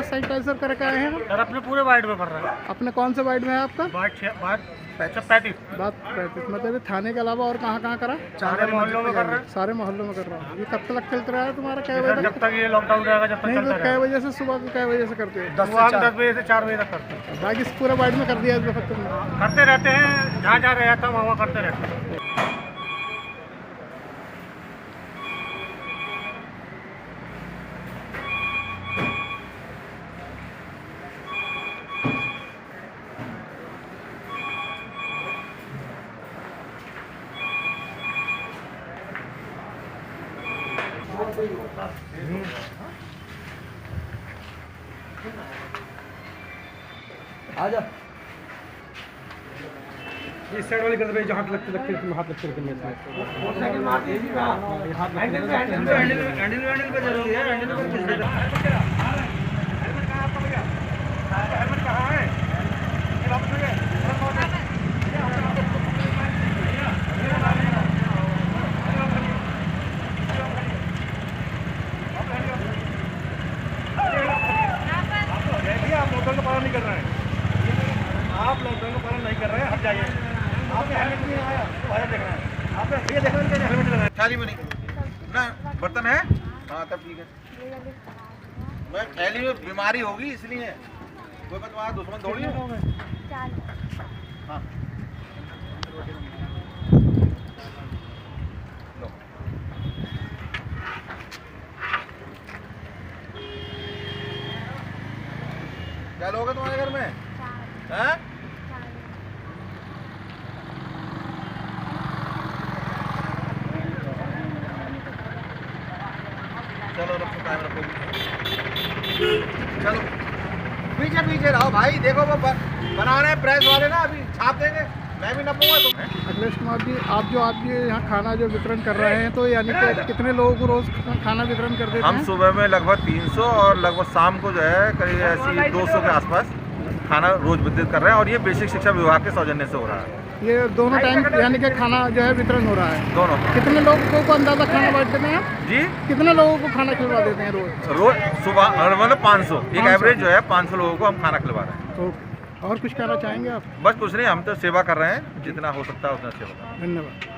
Sanitiser करके आए हैं सर अपने पूरे वार्ड में कर रहा है। अपने कौन से वार्ड में है आपका? वार्ड 35 मतलब थाने के अलावा और कहाँ कहाँ करा? सारे मोहल्लों में कर रहे हैं। सारे मोहल्लों में कर रहा हूँ। ये कब तक चलता रहा है तुम्हारा? कै बजे जब तक ये लॉकडाउन रहेगा जब तक नहीं, चलता तो कै बजे से सुबह को कै बजे से करते हो? 10 बजे से 4 बजे तक करते हैं। बाकी पूरे वार्ड में कर दिया इस वक्त तुमने? करते रहते हैं, जहाँ जहाँ रहता है वहाँ करते रहते हैं। आजा इस साइड वाली गलत जहाँ लगते लगते इसमें हाथ लगते लगते हैंडल पे जरूरी है। हैंडल पे किस हेलमेट कहाँ है? ये वापस हो गया। आप लॉकडाउन का पालन नहीं कर रहे हैं। आप लॉकडाउन का पालन नहीं कर रहे हैं, हट जाइए। आपके हेलमेट नहीं आया तो बाहर देख रहे हैं। आपने ये देखा कि हेलमेट लगाया थाली में नहीं ना बर्तन है। हाँ तब ठीक है। मैं थैली में बीमारी होगी इसलिए कोई बात तुम्हारा दुश्मन थोड़ी है। हाँ लो। क्या लोग हैं तुम्हारे घर में? हैं? चलो रखो टाइम रखो। चलो पीछे पीछे रहो भाई। देखो वो बना रहे हैं प्रेस वाले ना, अभी छाप देंगे। मैं भी नपूंगा तुम। अखिलेश कुमार जी, आप जो यहाँ खाना जो वितरण कर रहे हैं तो यानी कि कितने लोगों को रोज खाना वितरण कर देते हैं? हम सुबह में लगभग 300 और लगभग शाम को जो है करीब ऐसी 200 के आसपास खाना रोज वितरित कर रहे हैं। और ये बेसिक शिक्षा विभाग के सौजन्य से हो रहा है। ये दोनों टाइम यानी कि खाना जो है वितरण हो रहा है दोनों। कितने लोगों को अंदाजा खाना बांट देते हैं आप? जी कितने लोगों को खाना खिलवा देते हैं रोज सुबह मतलब 500 एक एवरेज जो है 500 लोगों को हम खाना खिलवा रहे हैं। तो और कुछ कहना चाहेंगे आप? बस कुछ नहीं, हम तो सेवा कर रहे हैं, जितना हो सकता है उतना सेवा कर रहे हैं। धन्यवाद।